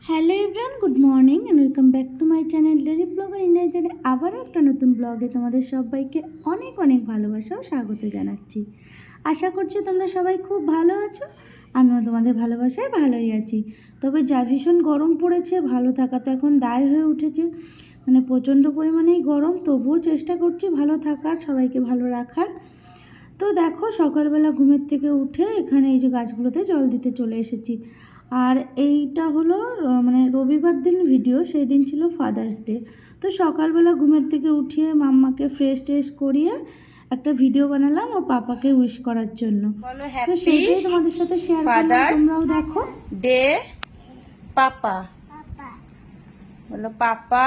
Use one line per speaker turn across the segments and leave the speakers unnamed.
Hello everyone, good morning and welcome back to my channel daily blogger India চ্যানেলে আবারও একটা নতুন ব্লগে তোমাদের সবাইকে অনেক অনেক ভালোবাসা ও স্বাগত জানাচ্ছি। আশা করছি তোমরা সবাই খুব ভালো আছো। আমিও তোমাদের ভালোবাসায় ভালোই আছি। তবে যা ভীষণ গরম পড়েছে, ভালো থাকা তো এখন দায় হয়ে উঠেছে। মানে প্রচণ্ড পরিমাণেই গরম, তবুও চেষ্টা করছি ভালো থাকার, সবাইকে ভালো রাখার। তো দেখো, সকালবেলা ঘুমের থেকে উঠে এখানে এই যে গাছগুলোতে জল দিতে চলে এসেছি। আর এইটা হলো মানে রবিবার দিন ভিডিও, সেই দিন ছিল ফাদার্স ডে। তো সকালবেলা ঘুমের থেকে উঠিয়ে মাম্মাকে ফ্রেশ ট্রেশ করিয়ে একটা ভিডিও বানালাম ওর পাপাকে উইশ করার জন্য। তো সেইটাই তোমাদের সাথে শেয়ার করলাম, তোমরাও দেখো।
ডে পাপা বলো, পাপা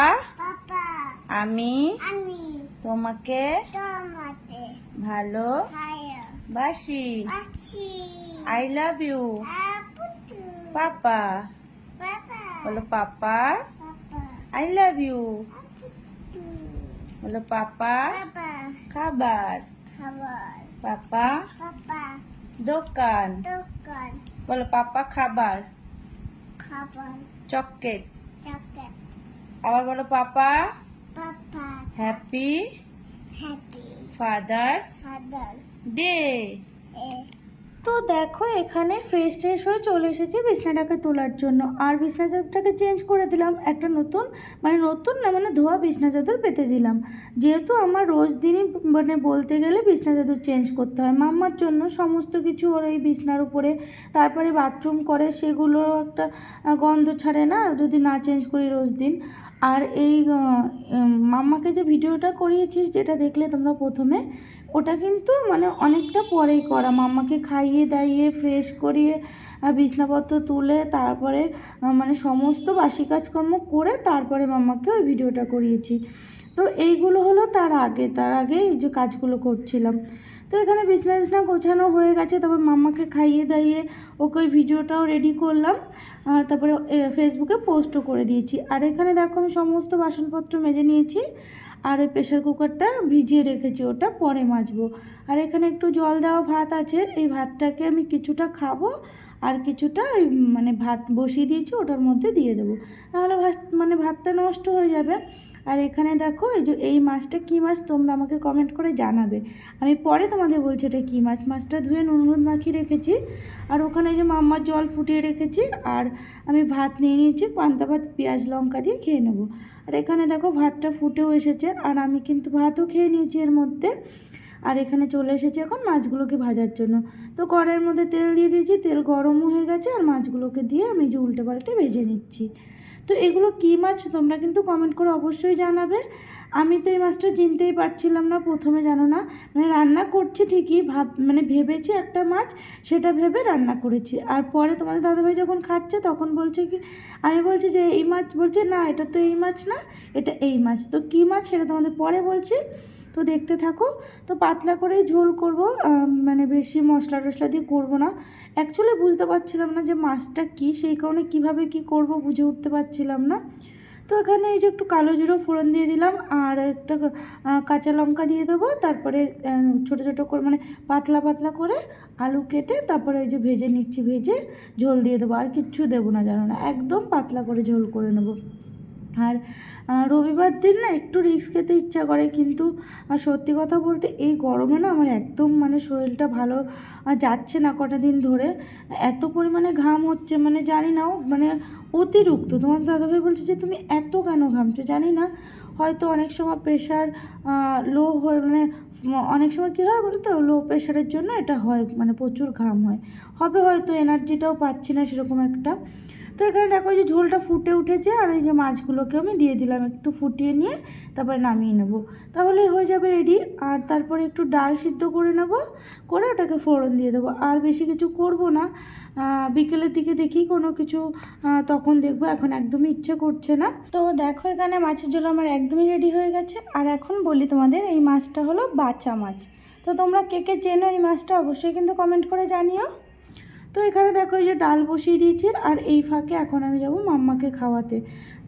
আমি তোমাকে ভালো বাসি। আই লাভ ইউ পাপা বলো, পাপা আই লাভ ইউ বলো, পাপা খাবার, পাপা দোকান বলো, পাপা খাবার, চকলেট। আবার বলো, পাপা হ্যাপি ফাদার্স ডে।
তো দেখো, এখানে ফ্রেশ ট্রেশ হয়ে চলে এসেছি বিছনাটাকে তোলার জন্য। আর বিছনা চাদরটাকে চেঞ্জ করে দিলাম, একটা নতুন মানে ধোয়া বিছনা চাদর পেতে দিলাম। যেহেতু আমার রোজ দিনই মানে বলতে গেলে বিছনা চাদর চেঞ্জ করতে হয় মাম্মার জন্য, সমস্ত কিছু ওর এই বিছনার উপরে, তারপরে বাথরুম করে, সেগুলো একটা গন্ধ ছাড়ে না যদি না চেঞ্জ করি রোজ দিন। আর এই মাম্মাকে যে ভিডিওটা করিয়েছিস, যেটা দেখলে তোমরা প্রথমে, ওটা কিন্তু মানে অনেকটা পরেই করা। মাম্মাকে খাইয়ে দাইয়ে ফ্রেশ করিয়ে বিছনাপত্র তুলে তারপরে মানে সমস্ত বাসি কাজকর্ম করে তারপরে মাম্মাকে ওই ভিডিওটা করিয়েছি। তো এইগুলো হলো তার আগে এই যে কাজগুলো করছিলাম। তো এখানে বিছনা গোছানো হয়ে গেছে, তারপর মাম্মাকে খাইয়ে দাইয়ে ওকে ওই ভিডিওটাও রেডি করলাম, তারপরে ফেসবুকে পোস্টও করে দিয়েছি। আর এখানে দেখো, আমি সমস্ত বাসনপত্র মেজে নিয়েছি। আর ওই প্রেশার কুকারটা ভিজিয়ে রেখেছি, ওটা পরে মাজবো। আর এখানে একটু জল দেওয়া ভাত আছে, এই ভাতটাকে আমি কিছুটা খাবো আর কিছুটা মানে ভাত বসিয়ে দিয়েছি ওটার মধ্যে দিয়ে দেবো, নাহলে ভাতটা নষ্ট হয়ে যাবে। আর এখানে দেখো, এই মাছটা কী মাছ তোমরা আমাকে কমেন্ট করে জানাবে, আমি পরে তোমাদের বলছি এটা কী মাছ। মাছটা ধুয়ে নুন হলুদ মাখিয়ে রেখেছি। আর ওখানে যে মাম্মার জল ফুটিয়ে রেখেছি, আর আমি ভাত নিয়ে নিয়েছি, পান্তা ভাত পেঁয়াজ লঙ্কা দিয়ে খেয়ে নেবো। আর এখানে দেখো, ভাতটা ফুটেও এসেছে, আর আমি কিন্তু ভাতও খেয়ে নিয়েছি এর মধ্যে। আর এখানে চলে এসেছি এখন মাছগুলোকে ভাজার জন্য। তো কড়াইয়ের মধ্যে তেল দিয়ে দিয়েছি, তেল গরমও হয়ে গেছে, আর মাছগুলোকে দিয়ে আমি যে উল্টে পাল্টে ভেজে নিচ্ছি। তো এগুলো কী মাছ তোমরা কিন্তু কমেন্ট করে অবশ্যই জানাবে। আমি তো এই মাছটা চিনতেই পারছিলাম না প্রথমে, জানো না, মানে রান্না করছি ঠিকই, ভেবেছি একটা মাছ, সেটা ভেবে রান্না করেছি। আর পরে তোমাদের দাদাভাই যখন খাচ্ছে তখন বলছে কি, আমি বলছি যে এই মাছ, বলছে না এটা তো এই মাছ না, এটা এই মাছ। তো কী মাছ সেটা তোমাদের পরে বলছি, তো দেখতে থাকো। তো পাতলা করেই ঝোল করব, মানে বেশি মশলা টশলা দিয়ে করব না। অ্যাকচুয়ালি বুঝতে পারছিলাম না যে মাছটা কী, সেই কারণে কীভাবে কী করব বুঝে উঠতে পারছিলাম না। তো এখানে এই যে একটু কালো জিরো ফোড়ন দিয়ে দিলাম, আর একটা কাঁচা লঙ্কা দিয়ে দেবো। তারপরে ছোটো ছোটো করে মানে পাতলা পাতলা করে আলু কেটে তারপরে ওই যে ভেজে নিচ্ছি, ভেজে ঝোল দিয়ে দেবো। আর কিচ্ছু দেবো না, জানো না, একদম পাতলা করে ঝোল করে নেবো। আর রবিবার দিন না একটু রিস্ক খেতে ইচ্ছা করে, কিন্তু সত্যি কথা বলতে এই গরমে না আমার একদম মানে শরীরটা ভালো যাচ্ছে না কটা দিন ধরে। এত পরিমাণে ঘাম হচ্ছে, মানে জানি না, মানে অতিরিক্ত। তোমার দাদাভাই বলছে যে তুমি এত কেন ঘামছো, জানি না, হয়তো অনেক সময় প্রেশার লো হয়ে, মানে অনেক সময় কী হয় বলতো, লো প্রেশারের জন্য এটা হয়, মানে প্রচুর ঘাম হবে হয়তো, এনার্জিটাও পাচ্ছি না সেরকম একটা। তো এখানে দেখো, এই যে ঝোলটা ফুটে উঠেছে, আর এই যে মাছগুলোকে আমি দিয়ে দিলাম, একটু ফুটিয়ে নিয়ে তারপরে নামিয়ে নেব, তাহলে হয়ে যাবে রেডি। আর তারপরে একটু ডাল সিদ্ধ করে নেব, করে ওটাকে ফোড়ন দিয়ে দেবো। আর বেশি কিছু করব না, বিকেলের দিকে দেখি কোনো কিছু, তখন দেখবো, এখন একদমই ইচ্ছে করছে না। তো দেখো, এখানে মাছের ঝোল আমার একদমই রেডি হয়ে গেছে। আর এখন বলি তোমাদের, এই মাছটা হলো বাচা মাছ। তো তোমরা কে কে চেনো এই মাছটা অবশ্যই কিন্তু কমেন্ট করে জানিও। তো এখানে দেখো, এই যে ডাল বসিয়ে দিয়েছি, আর এই ফাঁকে এখন আমি যাব মাম্মাকে খাওয়াতে।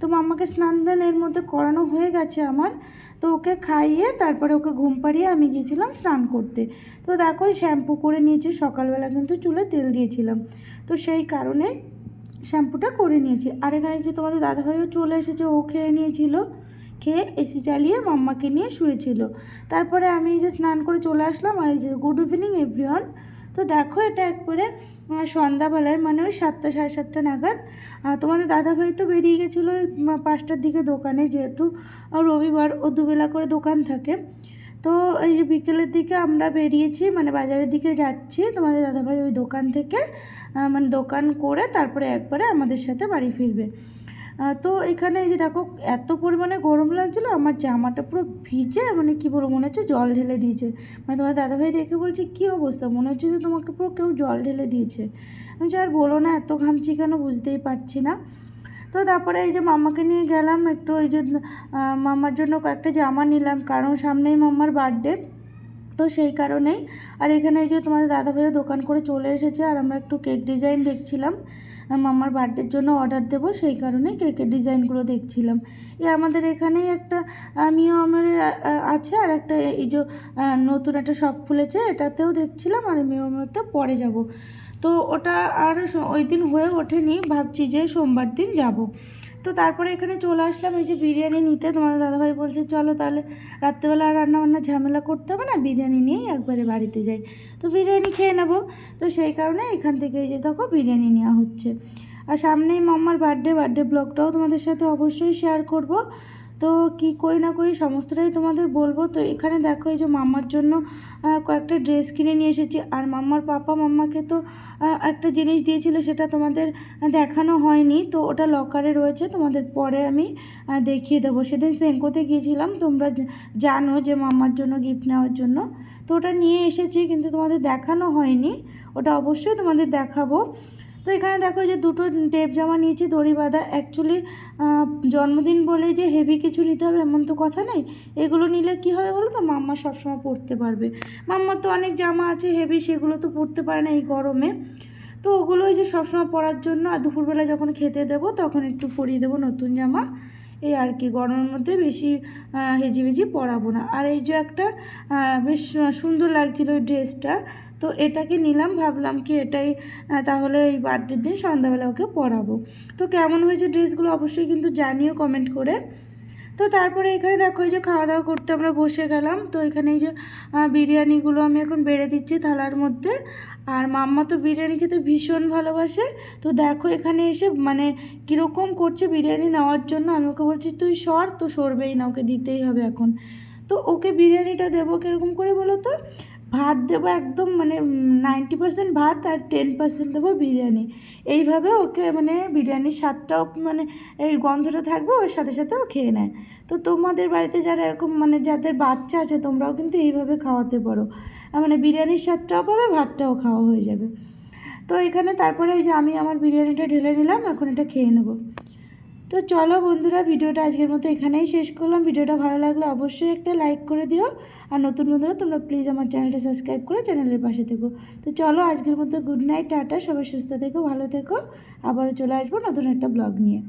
তো মাম্মাকে স্নান দান এর মধ্যে করানো হয়ে গেছে আমার। তো ওকে খাইয়ে তারপরে ওকে ঘুম পাড়িয়ে আমি গিয়েছিলাম স্নান করতে। তো দেখো, শ্যাম্পু করে নিয়েছি, সকালবেলা কিন্তু চুলে তেল দিয়েছিলাম, তো সেই কারণে শ্যাম্পুটা করে নিয়েছি। আর এখানে যে তোমাদের দাদাভাইও চলে এসেছে, ও খেয়ে নিয়েছিল, খেয়ে এসি চালিয়ে মাম্মাকে নিয়ে শুয়েছিল। তারপরে আমি এই যে স্নান করে চলে আসলাম। আর এই যে গুড ইভিনিং এভরিওয়ান। তো দেখো এটা একবারে সন্ধ্যাবেলায়, মানে ওই 7টা সাড়ে 7টা নাগাদ। তোমাদের দাদাভাই তো বেরিয়ে গেছিলো ওই 5টার দিকে দোকানে, যেহেতু রবিবার ও দুবেলা করে দোকান থাকে। তো এই যে বিকেলের দিকে আমরা বেরিয়েছি, মানে বাজারের দিকে যাচ্ছি। তোমাদের দাদাভাই ওই দোকান থেকে মানে দোকান করে তারপরে একবারে আমাদের সাথে বাড়ি ফিরবে। তো এখানে এই যে দেখো এত পরিমাণে গরম লাগছিলো, আমার জামাটা পুরো ভিজে, মানে কী বলবো, মনে হচ্ছে জল ঢেলে দিয়েছে। মানে তোমার দাদাভাই দেখে বলছে কী অবস্থা, মনে হচ্ছে যে তোমাকে পুরো কেউ জল ঢেলে দিয়েছে। আমি আর বলো না, এত ঘামছি কেন বুঝতেই পারছি না। তো তারপরে এই যে মাম্মাকে নিয়ে গেলাম একটু, এই যে মাম্মার জন্য কয়েকটা জামা নিলাম, কারণ সামনেই মাম্মার বার্থডে, তো সেই কারণেই। আর এখানে এই যে তোমাদের দাদাভাইও দোকান করে চলে এসেছে, আর আমরা একটু কেক ডিজাইন দেখছিলাম, মাম্মার বার্থডের জন্য অর্ডার দেবো, সেই কারণেই কেকের ডিজাইনগুলো দেখছিলাম। আমাদের এখানেই একটা মিও আমের আছে, আর একটা এই যে নতুন একটা শপ খুলেছে, এটাতেও দেখছিলাম, আর মিও আমেরতে পরে যাব। তো ওটা আর ওই দিন হয়ে ওঠেনি, ভাবছি যে সোমবার দিন যাব। তো তারপরে এখানে চলে আসলাম এই যে বিরিয়ানি নিতে। তোমাদের দাদাভাই বলছে চলো তাহলে রাত্রেবেলা আর রান্নাবান্না ঝামেলা করতে হবে না, বিরিয়ানি নিয়েই একবারে বাড়িতে যাই, তো বিরিয়ানি খেয়ে নেবো। তো সেই কারণে এখান থেকে এই যে দেখো বিরিয়ানি নেওয়া হচ্ছে। আর সামনেই মাম্মার বার্থডে ব্লগটাও তোমাদের সাথে অবশ্যই শেয়ার করব। তো কি করি না করি সমস্তটাই তোমাদের বলবো। তো এখানে দেখো এই যে মাম্মার জন্য কয়েকটা ড্রেস কিনে নিয়ে এসেছি। আর মাম্মার পাপা মাম্মাকে তো একটা জিনিস দিয়েছিল, সেটা তোমাদের দেখানো হয়নি, তো ওটা লকারে রয়েছে, তোমাদের পরে আমি দেখিয়ে দেবো। সেদিন সেঙ্কোতে গিয়েছিলাম, তোমরা জানো যে মাম্মার জন্য গিফট নেওয়ার জন্য, তো ওটা নিয়ে এসেছি, কিন্তু তোমাদের দেখানো হয়নি, ওটা অবশ্যই তোমাদের দেখাবো। তো এখানে দেখো যে দুটো টেপ জামা নিয়েছি দড়ি বাঁধা। অ্যাকচুয়ালি জন্মদিন বলে যে হেভি কিছু নিতে হবে এমন তো কথা নেই, এগুলো নিলে কি হবে বলো তো, মাম্মা সবসময় পরতে পারবে। মাম্মার তো অনেক জামা আছে হেভি, সেগুলো তো পরতে পারে না এই গরমে, তো ওগুলো ওই যে সবসময় পরার জন্য, আর দুপুরবেলা যখন খেতে দেবো তখন একটু পরিয়ে দেবো নতুন জামা, এই আর কি, গরমের মধ্যে বেশি হেজিবেজি পরাবো না। আর এই যে একটা বেশ সুন্দর লাগছিল ওই ড্রেসটা, তো এটাকে নিলাম, ভাবলাম কি এটাই তাহলে এই বার্থডের দিন সন্ধ্যাবেলা ওকে পরাবো। তো কেমন হয়েছে ড্রেসগুলো অবশ্যই কিন্তু জানিও কমেন্ট করে। তো তারপরে এখানে দেখো এই যে খাওয়া দাওয়া করতে আমরা বসে গেলাম। তো এখানে এই যে বিরিয়ানিগুলো আমি এখন বেড়ে দিচ্ছি থালার মধ্যে। আর মাম্মা তো বিরিয়ানি খেতে ভীষণ ভালোবাসে, তো দেখো এখানে এসে মানে কীরকম করছে বিরিয়ানি নেওয়ার জন্য। আমি ওকে বলছি তুই সর, তো সরবেই না, ওকে দিতেই হবে এখন। তো ওকে বিরিয়ানিটা দেবো কীরকম করে বলো তো, ভাত দেবো একদম, মানে 90% ভাত আর 10% দেবো বিরিয়ানি, এইভাবে ওকে মানে বিরিয়ানির স্বাদটাও মানে এই গন্ধটা থাকবে, ওর সাথে সাথে ও খেয়ে নেয়। তো তোমাদের বাড়িতে যারা এরকম মানে যাদের বাচ্চা আছে, তোমরাও কিন্তু এইভাবে খাওয়াতে পারো, মানে বিরিয়ানির স্বাদটাও পাবে, ভাতটাও খাওয়া হয়ে যাবে। তো এখানে তারপরে এই যে আমি আমার বিরিয়ানিটা ঢেলে নিলাম, এখন এটা খেয়ে নেবো। তো চলো বন্ধুরা, ভিডিওটা আজকের মতো এখানেই শেষ করলাম। ভিডিওটা ভালো লাগলে অবশ্যই একটা লাইক করে দিও, আর নতুন বন্ধুরা তোমরা প্লিজ আমার চ্যানেলটা সাবস্ক্রাইব করে চ্যানেলের পাশে থেকো। তো চলো আজকের মতো গুড নাইট, টাটা, সবাই সুস্থ থেকো, ভালো থেকো, আবারও চলে আসবো নতুন একটা ব্লগ নিয়ে।